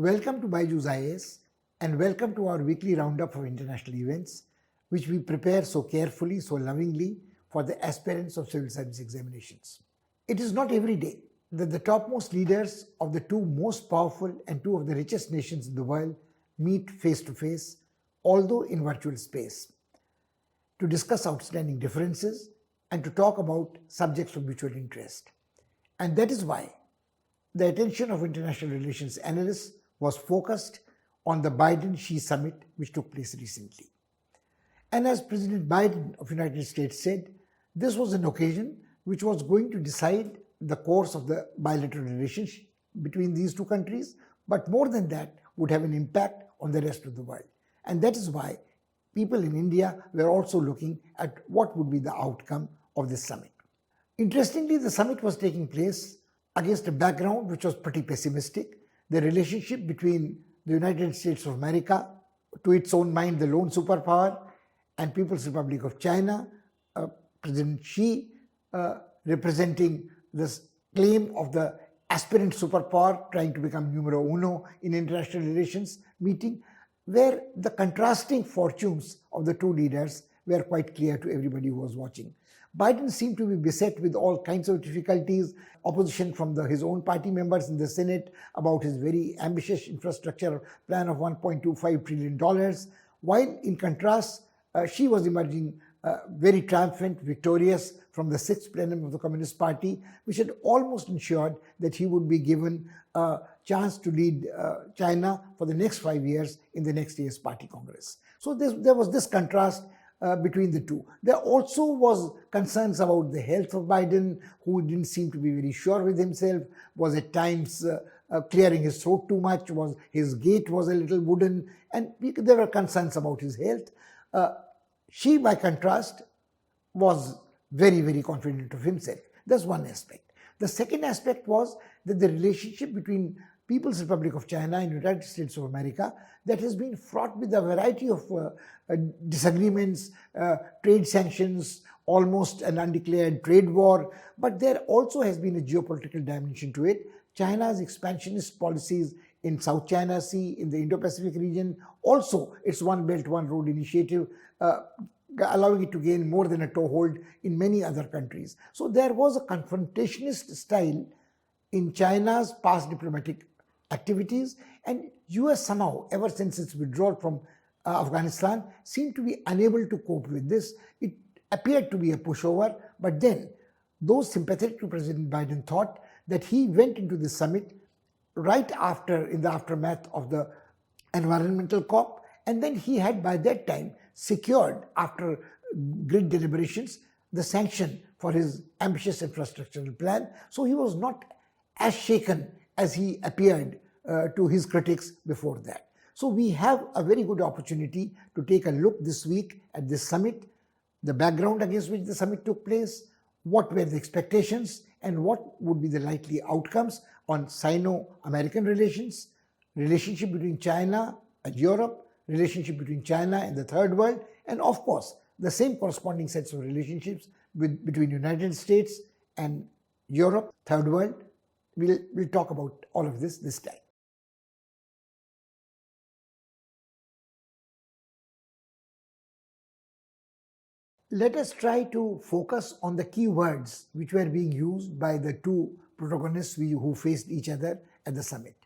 Welcome to Byju's IAS and welcome to our weekly roundup of international events, which we prepare so carefully, so lovingly for the aspirants of civil service examinations. It is not every day that the topmost leaders of the two most powerful and two of the richest nations in the world meet face to face, although in virtual space, to discuss outstanding differences and to talk about subjects of mutual interest. And that is why the attention of international relations analysts was focused on the Biden-Xi summit which took place recently. And as President Biden of the United States said, this was an occasion which was going to decide the course of the bilateral relationship between these two countries, but more than that would have an impact on the rest of the world. And that is why people in India were also looking at what would be the outcome of this summit. Interestingly, the summit was taking place against a background which was pretty pessimistic. The relationship between the United States of America, to its own mind the lone superpower, and People's Republic of China, President Xi representing this claim of the aspirant superpower trying to become numero uno in international relations meeting, where the contrasting fortunes of the two leaders were quite clear to everybody who was watching. Biden seemed to be beset with all kinds of difficulties, opposition from his own party members in the Senate about his very ambitious infrastructure plan of $1.25 trillion, while in contrast, Xi was emerging very triumphant, victorious from the sixth plenum of the Communist Party, which had almost ensured that he would be given a chance to lead China for the next 5 years in the next year's party congress. So there was this contrast between the two. There also was concerns about the health of Biden, who didn't seem to be very sure with himself, was at times clearing his throat too much, his gait was a little wooden, and there were concerns about his health. Xi, by contrast, was very, very confident of himself. That's one aspect. The second aspect was that the relationship between People's Republic of China and United States of America that has been fraught with a variety of disagreements, trade sanctions, almost an undeclared trade war, but there also has been a geopolitical dimension to it. China's expansionist policies in South China Sea, in the Indo-Pacific region, also its One Belt, One Road initiative, allowing it to gain more than a toehold in many other countries. So there was a confrontationist style in China's past diplomatic activities, and US somehow, ever since its withdrawal from Afghanistan, seemed to be unable to cope with this. It appeared to be a pushover, but then those sympathetic to President Biden thought that he went into the summit right after, in the aftermath of the environmental COP, and then he had by that time secured, after great deliberations, the sanction for his ambitious infrastructural plan. So he was not as shaken as he appeared to his critics before that. So we have a very good opportunity to take a look this week at this summit, the background against which the summit took place, what were the expectations, and what would be the likely outcomes on Sino-American relations, relationship between China and Europe, relationship between China and the third world, and of course, the same corresponding sets of relationships between United States and Europe, third world. We'll talk about all of this time. Let us try to focus on the key words which were being used by the two protagonists who faced each other at the summit.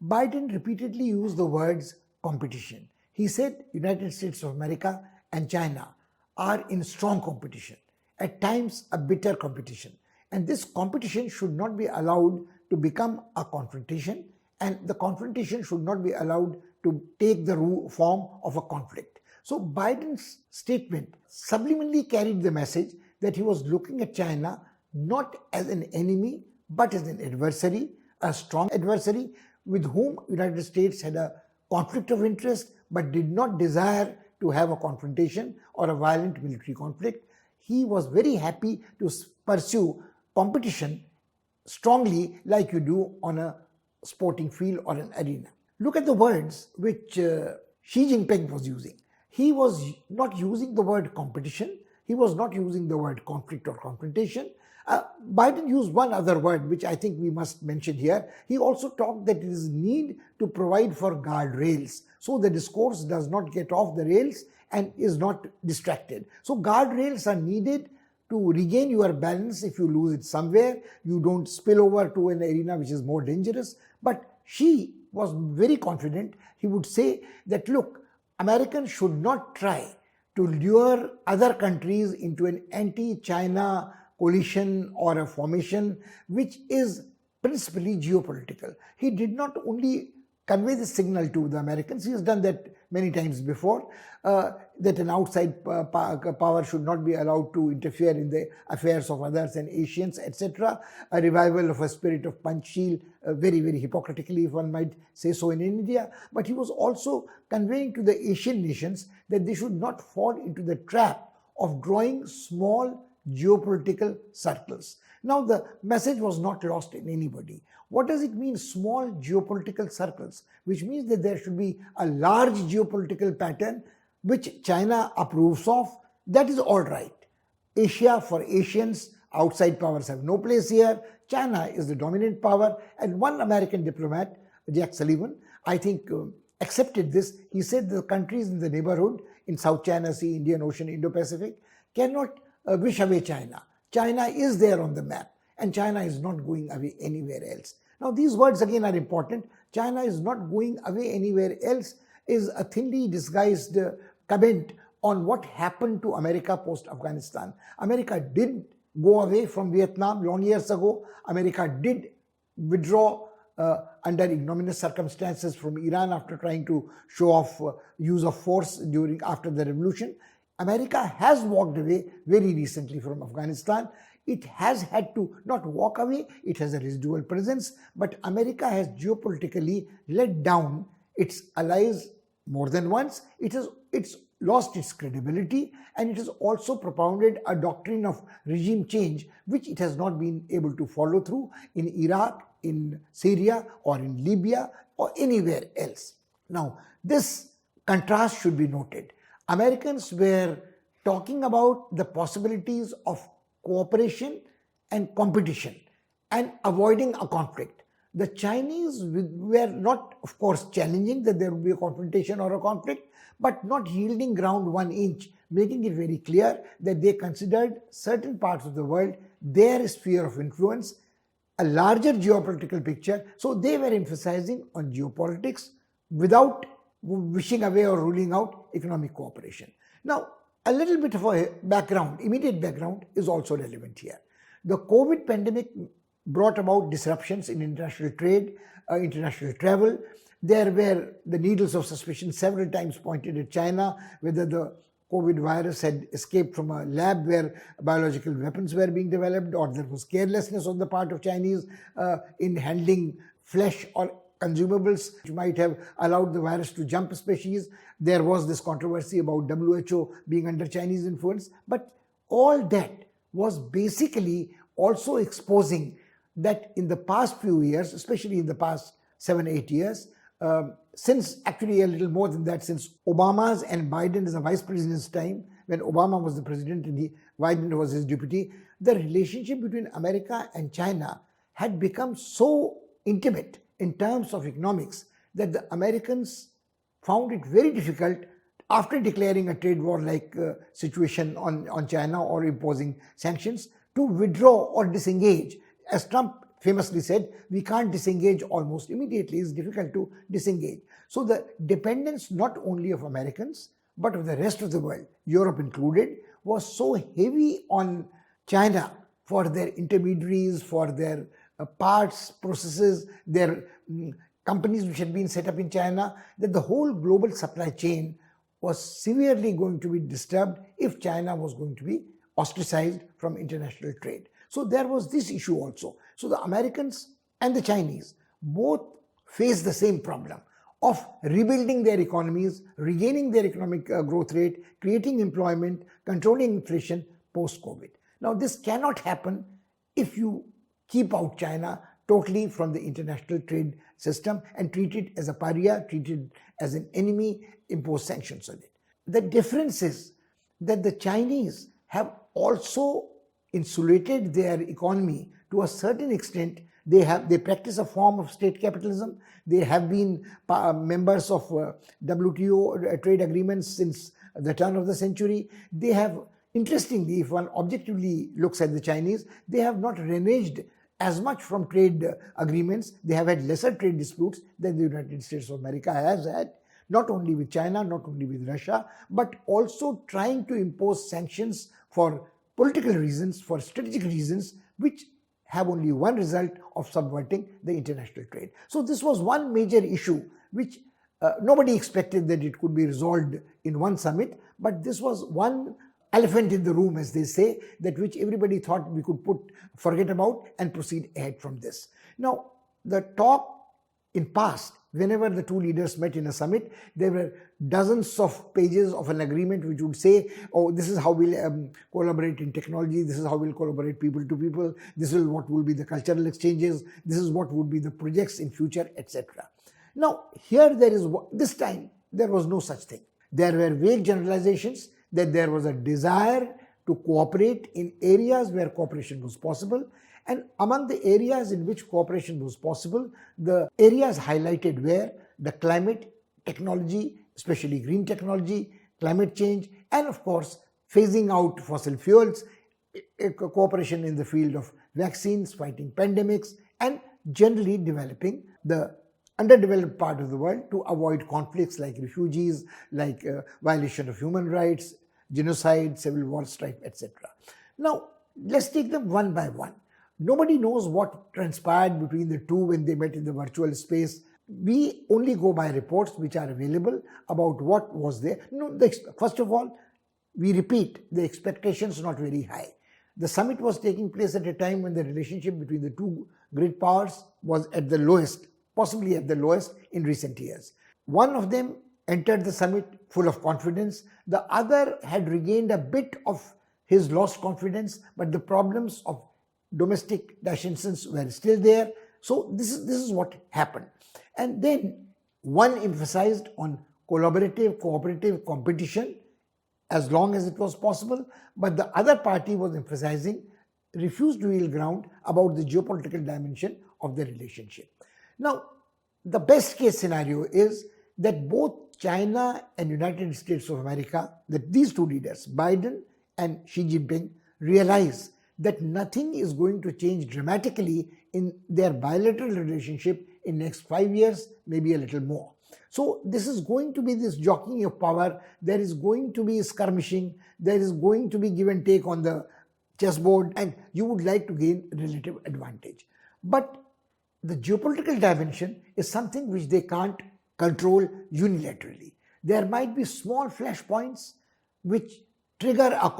Biden repeatedly used the words competition. He said United States of America and China are in strong competition, at times a bitter competition. And this competition should not be allowed to become a confrontation, and the confrontation should not be allowed to take the form of a conflict. So Biden's statement subliminally carried the message that he was looking at China not as an enemy, but as an adversary, a strong adversary with whom the United States had a conflict of interest, but did not desire to have a confrontation or a violent military conflict. He was very happy to pursue competition strongly like you do on a sporting field or an arena. Look at the words which Xi Jinping was using. He was not using the word competition. He was not using the word conflict or confrontation. Biden used one other word, which I think we must mention here. He also talked that it is need to provide for guardrails so the discourse does not get off the rails and is not distracted. So guardrails are needed to regain your balance. If you lose it somewhere, you don't spill over to an arena which is more dangerous. But Xi was very confident. He would say that, look, Americans should not try to lure other countries into an anti-China coalition or a formation which is principally geopolitical. He did not only convey the signal to the Americans, he has done that many times before, that an outside power should not be allowed to interfere in the affairs of others and Asians, etc. A revival of a spirit of Panchsheel, very, very hypocritically, if one might say so, in India. But he was also conveying to the Asian nations that they should not fall into the trap of drawing small geopolitical circles. Now, the message was not lost in anybody. What does it mean, small geopolitical circles? Which means that there should be a large geopolitical pattern which China approves of. That is all right. Asia for Asians, outside powers have no place here. China is the dominant power. And one American diplomat, Jack Sullivan, I think accepted this. He said the countries in the neighborhood, in South China Sea, Indian Ocean, Indo-Pacific, cannot wish away China. China is there on the map, and China is not going away anywhere else. Now, these words again are important. China is not going away anywhere else is a thinly disguised comment on what happened to America post-Afghanistan. America did go away from Vietnam long years ago. America did withdraw under ignominious circumstances from Iran after trying to show off use of force after the revolution. America has walked away very recently from Afghanistan. It has had to not walk away, it has a residual presence, but America has geopolitically let down its allies more than once. It's lost its credibility, and it has also propounded a doctrine of regime change which it has not been able to follow through in Iraq, in Syria, or in Libya, or anywhere else. Now, this contrast should be noted. Americans were talking about the possibilities of cooperation and competition and avoiding a conflict. The Chinese were not, of course, challenging that there would be a confrontation or a conflict, but not yielding ground 1 inch, making it very clear that they considered certain parts of the world their sphere of influence, a larger geopolitical picture. So they were emphasizing on geopolitics without wishing away or ruling out economic cooperation. Now, a little bit of a background, immediate background, is also relevant here. The COVID pandemic brought about disruptions in international trade, international travel. There were the needles of suspicion several times pointed at China, whether the COVID virus had escaped from a lab where biological weapons were being developed, or there was carelessness on the part of Chinese in handling flesh or consumables which might have allowed the virus to jump species. There was this controversy about WHO being under Chinese influence. But all that was basically also exposing that in the past few years, especially in the past 7-8 years, since actually a little more than that, since Obama's and Biden's vice president's time, when Obama was the president and Biden was his deputy, the relationship between America and China had become so intimate in terms of economics that the Americans found it very difficult, after declaring a trade war-like situation on China or imposing sanctions, to withdraw or disengage. As Trump famously said, we can't disengage almost immediately. It's difficult to disengage. So the dependence not only of Americans, but of the rest of the world, Europe included, was so heavy on China for their intermediaries, for their parts, processes, their companies which had been set up in China, that the whole global supply chain was severely going to be disturbed if China was going to be ostracized from international trade. So there was this issue also. So the Americans and the Chinese both faced the same problem of rebuilding their economies, regaining their economic growth rate, creating employment, controlling inflation post-COVID. Now, this cannot happen if you keep out China totally from the international trade system and treat it as a pariah, treat it as an enemy, impose sanctions on it. The difference is that the Chinese have also insulated their economy to a certain extent. They practice a form of state capitalism. They have been members of WTO trade agreements since the turn of the century. They have, interestingly, if one objectively looks at the Chinese, they have not reneged as much from trade agreements. They have had lesser trade disputes than the United States of America has had, not only with China, not only with Russia, but also trying to impose sanctions for political reasons, for strategic reasons, which have only one result of subverting the international trade. So this was one major issue which nobody expected that it could be resolved in one summit, but this was one elephant in the room, as they say, that which everybody thought we could forget about and proceed ahead from this. Now, the talk in past, whenever the two leaders met in a summit, there were dozens of pages of an agreement which would say, oh, this is how we'll collaborate in technology, this is how we'll collaborate people to people, this is what will be the cultural exchanges, this is what would be the projects in future, etc. Now, here this time, there was no such thing. There were vague generalizations that there was a desire to cooperate in areas where cooperation was possible. And among the areas in which cooperation was possible, the areas highlighted were the climate, technology, especially green technology, climate change, and of course, phasing out fossil fuels, cooperation in the field of vaccines, fighting pandemics, and generally developing the underdeveloped part of the world to avoid conflicts like refugees, like violation of human rights, genocide, civil war, strife, etc. Now, let's take them one by one. Nobody knows what transpired between the two when they met in the virtual space. We only go by reports which are available about what was there. First of all, we repeat, the expectations not very high. The summit was taking place at a time when the relationship between the two great powers was at the lowest, possibly at the lowest in recent years. One of them entered the summit full of confidence. The other had regained a bit of his lost confidence, but the problems of domestic tensions were still there. So this is what happened. And then one emphasized on collaborative, cooperative competition as long as it was possible, but the other party was emphasizing, refused to yield ground about the geopolitical dimension of the relationship. Now, the best case scenario is that both China and United States of America, that these two leaders, Biden and Xi Jinping, realize that nothing is going to change dramatically in their bilateral relationship in next 5 years, maybe a little more. So this is going to be this jockeying of power. There is going to be skirmishing. There is going to be give and take on the chessboard, and you would like to gain relative advantage. But the geopolitical dimension is something which they can't control unilaterally. There might be small flashpoints which trigger a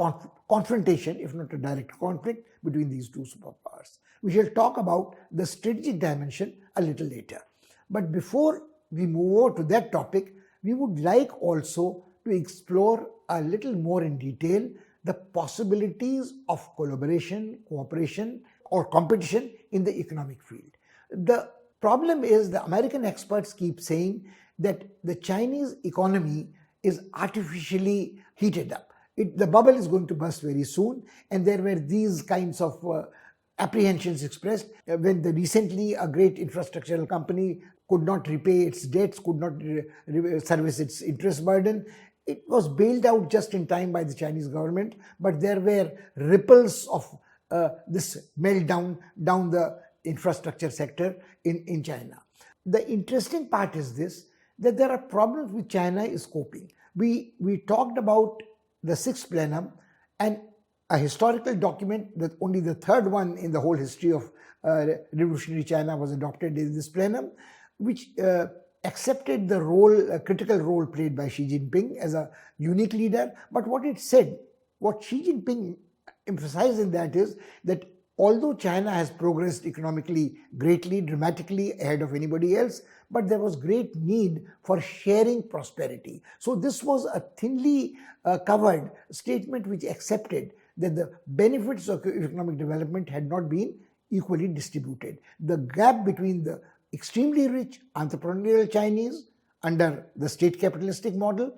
confrontation, if not a direct conflict, between these two superpowers. We shall talk about the strategic dimension a little later. But before we move over to that topic, we would like also to explore a little more in detail the possibilities of collaboration, cooperation, or competition in the economic field. The problem is the American experts keep saying that the Chinese economy is artificially heated up. The bubble is going to burst very soon, and there were these kinds of apprehensions expressed when recently a great infrastructural company could not repay its debts, could not service its interest burden. It was bailed out just in time by the Chinese government, but there were ripples of this meltdown down the infrastructure sector in China. The interesting part is this, that there are problems which China is coping. We talked about the sixth plenum, and a historical document, that only the third one in the whole history of revolutionary China was adopted in this plenum, which accepted the role, a critical role played by Xi Jinping as a unique leader. But what it said, what Xi Jinping emphasized in that is that although China has progressed economically greatly, dramatically ahead of anybody else, but there was great need for sharing prosperity. So this was a thinly covered statement which accepted that the benefits of economic development had not been equally distributed. The gap between the extremely rich entrepreneurial Chinese under the state capitalistic model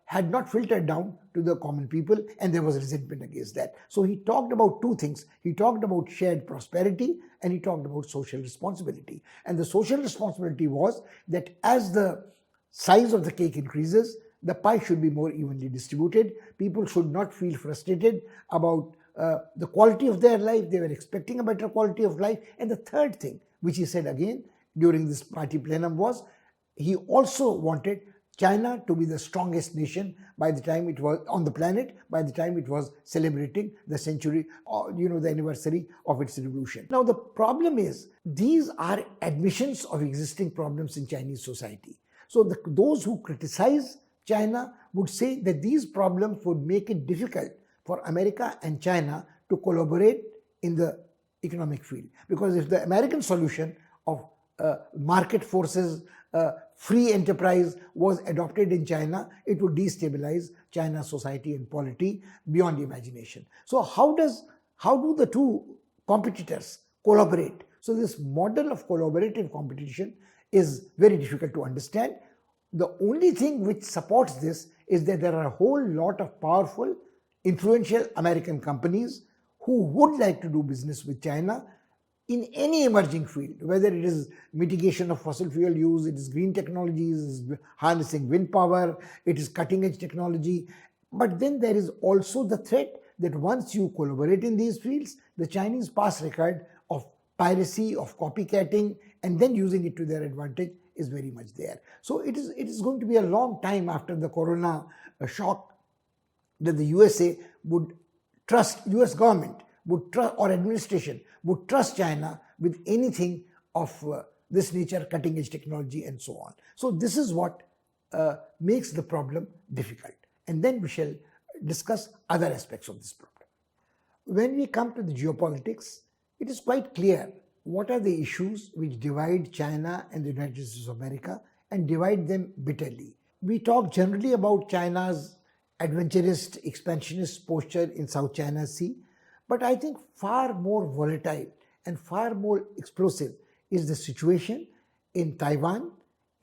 had not filtered down to the common people, and there was resentment against that. So he talked about two things. He talked about shared prosperity and he talked about social responsibility. And the social responsibility was that as the size of the cake increases, the pie should be more evenly distributed. People should not feel frustrated about the quality of their life. They were expecting a better quality of life. And the third thing, which he said again during this party plenum, was he also wanted China to be the strongest nation by the time it was on the planet, by the time it was celebrating the century, or the anniversary of its revolution. Now the problem is, these are admissions of existing problems in Chinese society. So those who criticize China would say that these problems would make it difficult for America and China to collaborate in the economic field. Because if the American solution of market forces, free enterprise was adopted in China, it would destabilize China's society and polity beyond imagination. So how do the two competitors collaborate? So this model of collaborative competition is very difficult to understand. The only thing which supports this is that there are a whole lot of powerful, influential American companies who would like to do business with China in any emerging field, whether it is mitigation of fossil fuel use, it is green technologies, it is harnessing wind power, it is cutting edge technology. But then there is also the threat that once you collaborate in these fields, the Chinese past record of piracy, of copycatting, and then using it to their advantage is very much there. So it is going to be a long time after the corona shock that the USA would trust, US government would trust, or administration would trust China with anything of this nature, cutting edge technology and so on. So this is what makes the problem difficult. And then we shall discuss other aspects of this problem. When we come to the geopolitics, it is quite clear what are the issues which divide China and the United States of America and divide them bitterly. We talk generally about China's adventurist, expansionist posture in South China Sea, but I think far more volatile and far more explosive is the situation in Taiwan,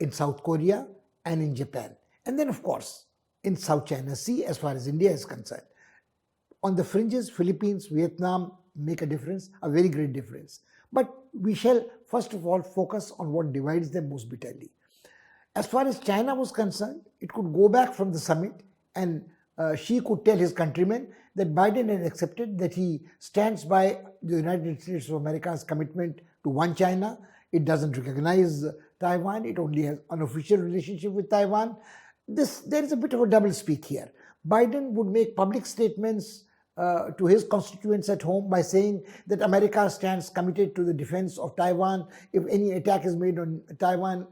in South Korea, and in Japan. And then, of course, in South China Sea, as far as India is concerned. On the fringes, Philippines, Vietnam make a difference, a very great difference. But we shall first of all focus on what divides them most bitterly. As far as China was concerned, it could go back from the summit and Xi could tell his countrymen that Biden had accepted that he stands by the United States of America's commitment to one China. It doesn't recognize Taiwan. It only has an unofficial relationship with Taiwan. There is a bit of a doublespeak here. Biden would make public statements to his constituents at home by saying that America stands committed to the defense of Taiwan. If any attack is made on Taiwan,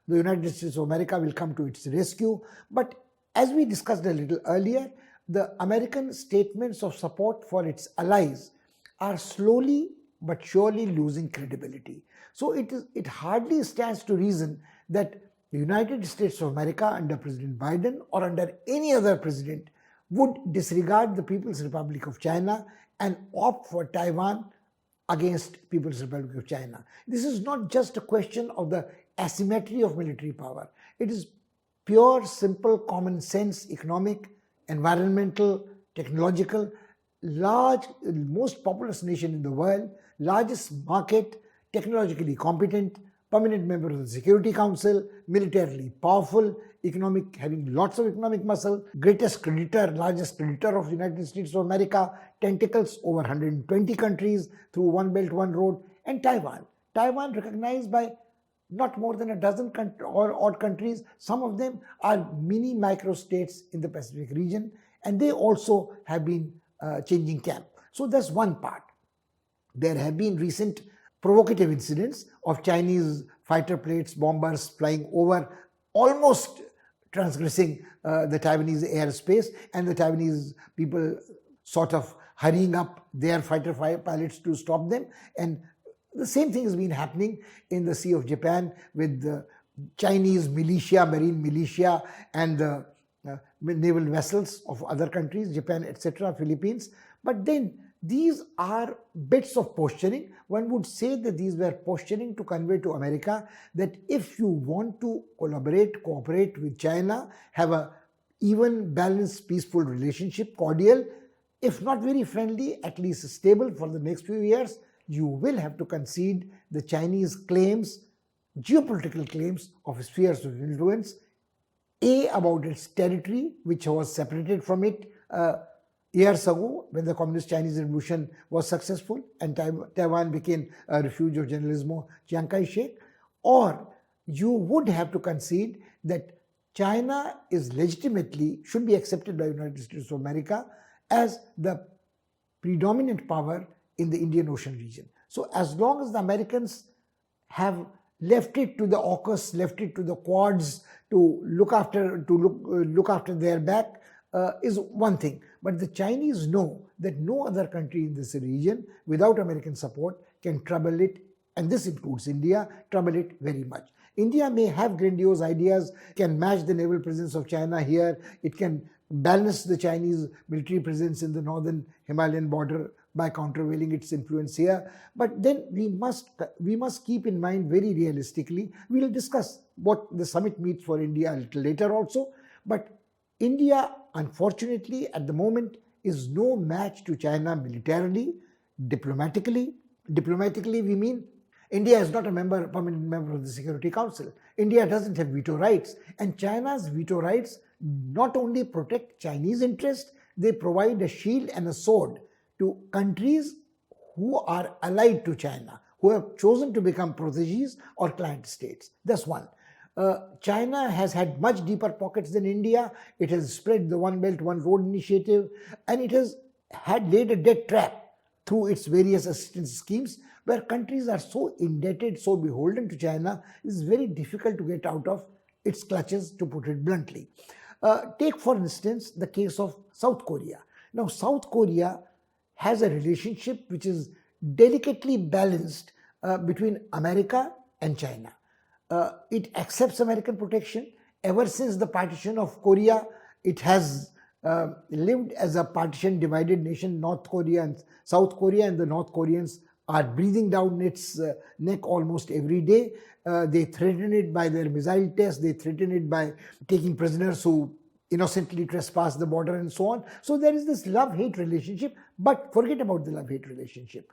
the United States of America will come to its rescue. But as we discussed a little earlier, the American statements of support for its allies are slowly but surely losing credibility. So it hardly stands to reason that the United States of America under President Biden or under any other president would disregard the People's Republic of China and opt for Taiwan against People's Republic of China. This is not just a question of the asymmetry of military power. It is pure, simple, common sense, economic, environmental, technological, large, most populous nation in the world, largest market, technologically competent, permanent member of the Security Council, militarily powerful, having lots of economic muscle, greatest creditor, largest creditor of the United States of America, tentacles over 120 countries through One Belt, One Road, and Taiwan. Taiwan recognized by not more than a dozen or odd countries. Some of them are mini micro-states in the Pacific region, and they also have been changing camp. So that's one part. There have been recent provocative incidents of Chinese fighter planes, bombers flying over, almost transgressing the Taiwanese airspace, and the Taiwanese people sort of hurrying up their fighter pilots to stop them. And the same thing has been happening in the Sea of Japan with the Chinese militia, marine militia, and the naval vessels of other countries, Japan, etc., Philippines. But then these are bits of posturing. One would say that these were posturing to convey to America that if you want to collaborate, cooperate with China, have an even, balanced, peaceful relationship, cordial, if not very friendly, at least stable for the next few years, you will have to concede the Chinese claims, geopolitical claims of spheres of influence, about its territory, which was separated from it years ago when the Communist Chinese Revolution was successful and Taiwan became a refuge of Generalismo Chiang Kai-shek, or you would have to concede that China is legitimately, should be accepted by the United States of America as the predominant power in the Indian Ocean region. So as long as the Americans have left it to the AUKUS, left it to the Quads to look after their back, is one thing. But the Chinese know that no other country in this region without American support can trouble it, and this includes India, trouble it very much. India may have grandiose ideas, can match the naval presence of China here, it can balance the Chinese military presence in the northern Himalayan border by countervailing its influence here. But then we must keep in mind very realistically, we will discuss what the summit means for India a little later also, but India, unfortunately, at the moment is no match to China militarily, diplomatically. Diplomatically, we mean India is not a permanent member of the Security Council. India doesn't have veto rights. And China's veto rights not only protect Chinese interests, they provide a shield and a sword to countries who are allied to China, who have chosen to become proteges or client states. That's one. China has had much deeper pockets than India. It has spread the One Belt, One Road initiative, and it has laid a debt trap through its various assistance schemes, where countries are so indebted, so beholden to China, it's very difficult to get out of its clutches, to put it bluntly. Take, for instance, the case of South Korea. Now, South Korea has a relationship which is delicately balanced between America and China. It accepts American protection. Ever since the partition of Korea, it has lived as a partition divided nation, North Korea and South Korea, and the North Koreans are breathing down its neck almost every day. They threaten it by their missile tests, they threaten it by taking prisoners who innocently trespass the border and so on. So there is this love-hate relationship, but forget about the love-hate relationship.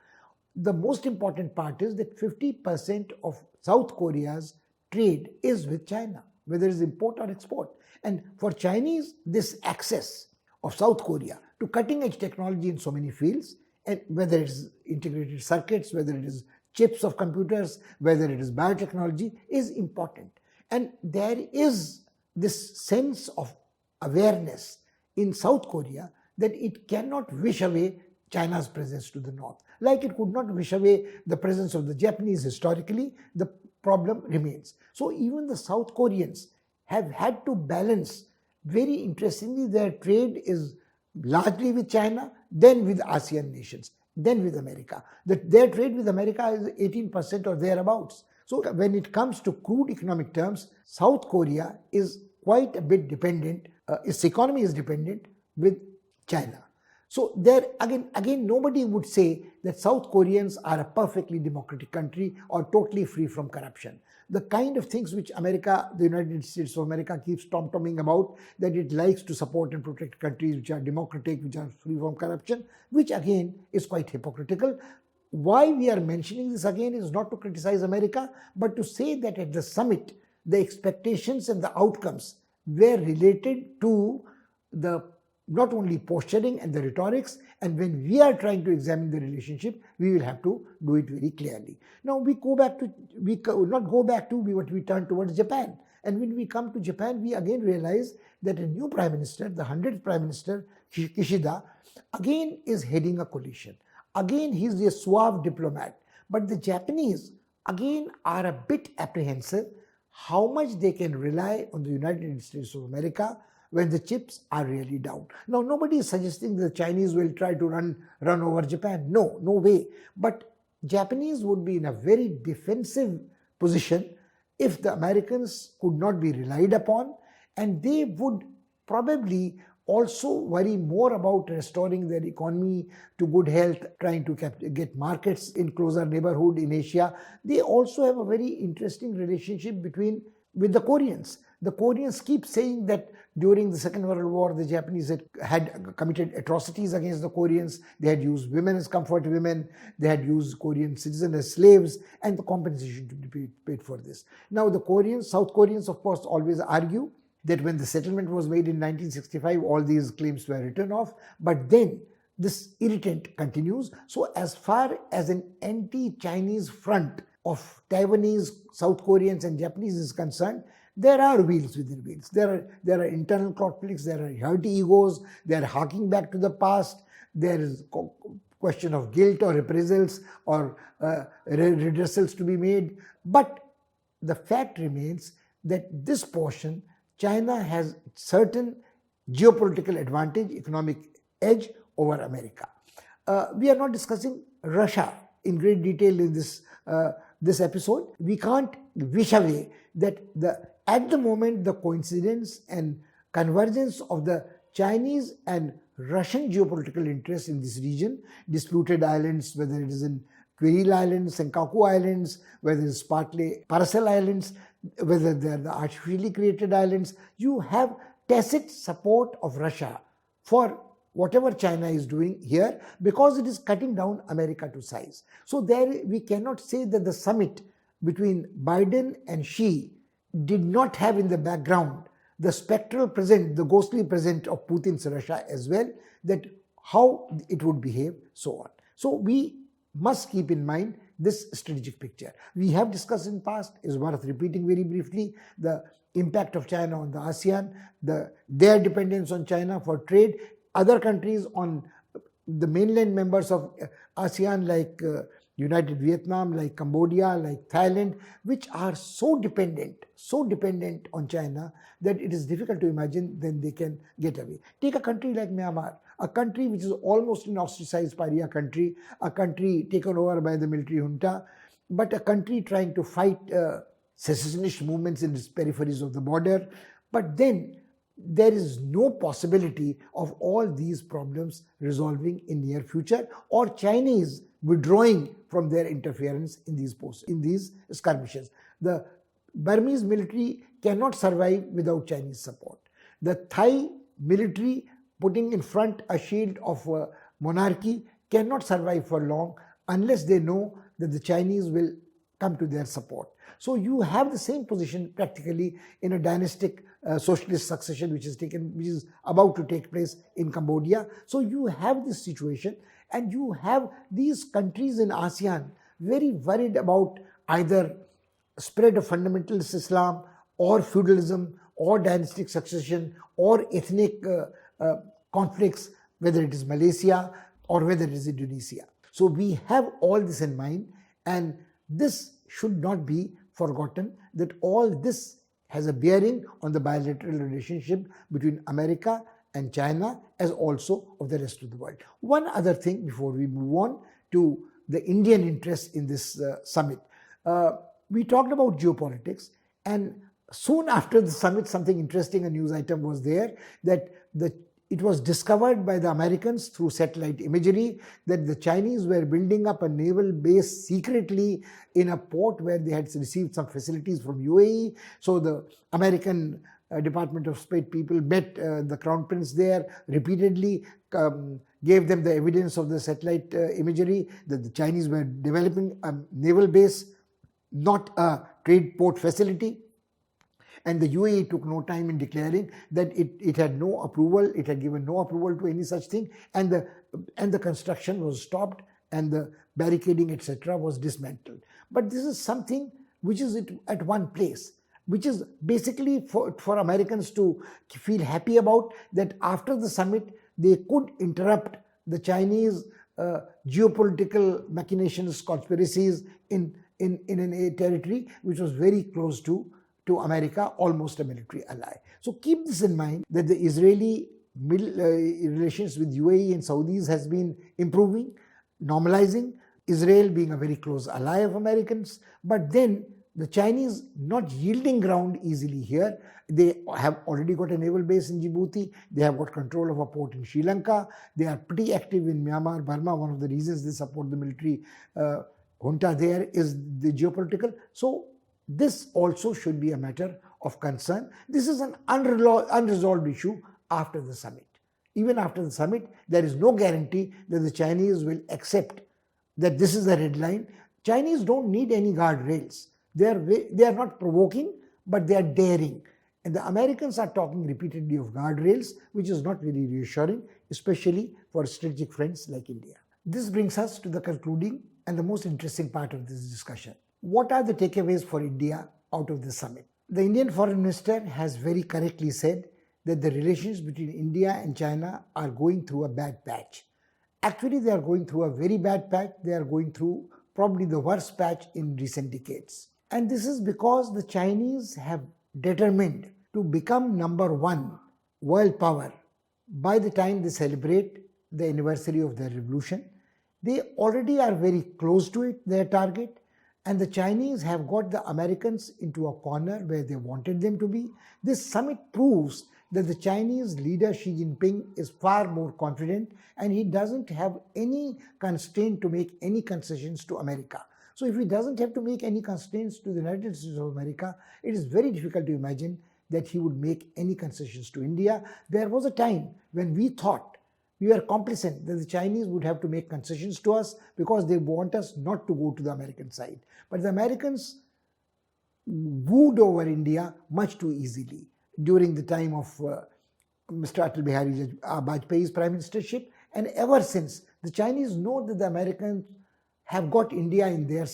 The most important part is that 50% of South Korea's trade is with China, whether it's import or export. And for Chinese, this access of South Korea to cutting-edge technology in so many fields, and whether it is integrated circuits, whether it is chips of computers, whether it is biotechnology, is important. And there is this sense of awareness in South Korea that it cannot wish away China's presence to the north. Like it could not wish away the presence of the Japanese historically, the problem remains. So even the South Koreans have had to balance, very interestingly, their trade is largely with China, then with ASEAN nations, then with America. Their trade with America is 18% or thereabouts. So when it comes to crude economic terms, South Korea is quite a bit dependent, its economy is dependent with China. So there again nobody would say that South Koreans are a perfectly democratic country or totally free from corruption. The kind of things which America, the United States of America, keeps tom-tomming about, that it likes to support and protect countries which are democratic, which are free from corruption, which again is quite hypocritical. Why we are mentioning this again is not to criticize America, but to say that at the summit, the expectations and the outcomes were related to the not only posturing and the rhetorics, and when we are trying to examine the relationship, we will have to do it very clearly. Now we turn towards Japan. And when we come to Japan, we again realize that a new Prime Minister, the 100th Prime Minister, Kishida, again is heading a coalition. Again, he's a suave diplomat. But the Japanese, again, are a bit apprehensive how much they can rely on the United States of America when the chips are really down. Now, nobody is suggesting the Chinese will try to run over Japan. No way. But Japanese would be in a very defensive position if the Americans could not be relied upon, and they would probably also worry more about restoring their economy to good health, trying to get markets in closer neighborhood in Asia. They also have a very interesting relationship between with the Koreans. The Koreans keep saying that during the Second World War, the Japanese had committed atrocities against the Koreans. They had used women as comfort women. They had used Korean citizens as slaves, and the compensation to be paid for this. Now, the Koreans, South Koreans, of course, always argue that when the settlement was made in 1965, all these claims were written off. But then this irritant continues. So as far as an anti-Chinese front of Taiwanese, South Koreans and Japanese is concerned, there are wheels within wheels. There are internal conflicts, there are hurt egos, they are harking back to the past, there is question of guilt or reprisals or redressals to be made. But the fact remains that this portion, China has certain geopolitical advantage, economic edge over America. We are not discussing Russia in great detail in this episode. We can't wish away that at the moment the coincidence and convergence of the Chinese and Russian geopolitical interests in this region, disputed islands, whether it is in Kuril Islands, Senkaku Islands, whether it's partly Paracel Islands, whether they are the artificially created islands, you have tacit support of Russia for whatever China is doing here, because it is cutting down America to size. So there we cannot say that the summit between Biden and Xi did not have in the background the spectral present, the ghostly present of Putin's Russia as well, that how it would behave, so on. So we must keep in mind this strategic picture. We have discussed in past, is worth repeating very briefly, the impact of China on the ASEAN, their dependence on China for trade, other countries on the mainland members of ASEAN like United Vietnam, like Cambodia, like Thailand, which are so dependent on China that it is difficult to imagine then they can get away. Take a country like Myanmar, a country which is almost an ostracized pariah country, a country taken over by the military junta, but a country trying to fight secessionist movements in its peripheries of the border. But then there is no possibility of all these problems resolving in near future, or Chinese withdrawing from their interference in these skirmishes. The Burmese military cannot survive without Chinese support. The Thai military, putting in front a shield of monarchy, cannot survive for long unless they know that the Chinese will come to their support. So you have the same position practically in a dynastic socialist succession which is about to take place in Cambodia. So you have this situation, and you have these countries in ASEAN very worried about either spread of fundamentalist Islam or feudalism or dynastic succession or ethnic conflicts, whether it is Malaysia or whether it is Indonesia. So we have all this in mind, and this should not be forgotten, that all this has a bearing on the bilateral relationship between America and China, as also of the rest of the world. One other thing before we move on to the Indian interest in this summit. We talked about geopolitics, and soon after the summit, something interesting, a news item was there, that it was discovered by the Americans through satellite imagery that the Chinese were building up a naval base secretly in a port where they had received some facilities from UAE. So the American Department of State people met the Crown Prince there repeatedly, gave them the evidence of the satellite imagery that the Chinese were developing a naval base, not a trade port facility. And the UAE took no time in declaring that it had no approval, it had given no approval to any such thing, and the construction was stopped and the barricading, etc., was dismantled. But this is something which is at one place, which is basically for Americans to feel happy about, that after the summit they could interrupt the Chinese geopolitical machinations, conspiracies in a territory which was very close to America, almost a military ally. So keep this in mind, that the Israeli relations with UAE and Saudis has been improving, normalizing, Israel being a very close ally of Americans, but then the Chinese not yielding ground easily here. They have already got a naval base in Djibouti, they have got control of a port in Sri Lanka, they are pretty active in Myanmar, Burma. One of the reasons they support the military junta there is the geopolitical. So This also should be a matter of concern. This is an unresolved issue after the summit. Even after the summit, there is no guarantee that the Chinese will accept that this is the red line. Chinese don't need any guardrails. They are not provoking, but they are daring. And the Americans are talking repeatedly of guardrails, which is not very reassuring, especially for strategic friends like India. This brings us to the concluding and the most interesting part of this discussion. What are the takeaways for India out of the summit? The Indian Foreign Minister has very correctly said that the relations between India and China are going through a bad patch. Actually, they are going through a very bad patch. They are going through probably the worst patch in recent decades. And this is because the Chinese have determined to become number one world power by the time they celebrate the anniversary of their revolution. They already are very close to it, their target, and the Chinese have got the Americans into a corner where they wanted them to be. This summit proves that the Chinese leader Xi Jinping is far more confident and he doesn't have any constraint to make any concessions to America. So if he doesn't have to make any constraints to the United States of America, it is very difficult to imagine that he would make any concessions to India. There was a time when we thought we were complacent that the Chinese would have to make concessions to us because they want us not to go to the American side. But the Americans wooed over India much too easily during the time of Mr. Atal Bihari Vajpayee's prime ministership, and ever since the Chinese know that the Americans have got India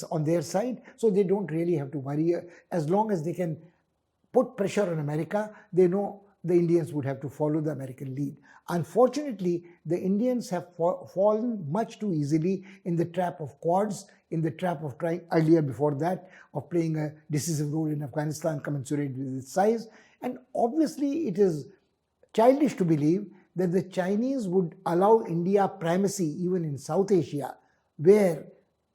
on their side, so they don't really have to worry. As long as they can put pressure on America, they know the Indians would have to follow the American lead. Unfortunately, the Indians have fallen much too easily in the trap of Quads, in the trap of trying earlier before that, of playing a decisive role in Afghanistan commensurate with its size. And obviously, it is childish to believe that the Chinese would allow India primacy even in South Asia, where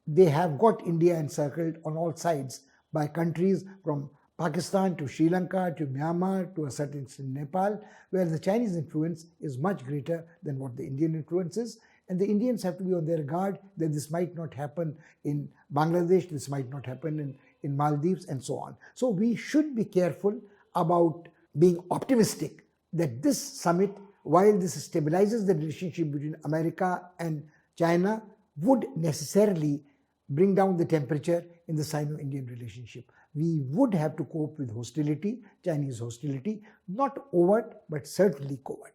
they have got India encircled on all sides by countries from Pakistan to Sri Lanka to Myanmar to a certain extent Nepal, where the Chinese influence is much greater than what the Indian influence is. And the Indians have to be on their guard that this might not happen in Bangladesh, this might not happen in Maldives, and so on. So we should be careful about being optimistic that this summit, while this stabilizes the relationship between America and China, would necessarily bring down the temperature in the Sino-Indian relationship. We would have to cope with hostility, Chinese hostility, not overt, but certainly covert.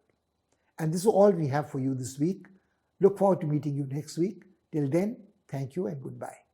And this is all we have for you this week. Look forward to meeting you next week. Till then, thank you and goodbye.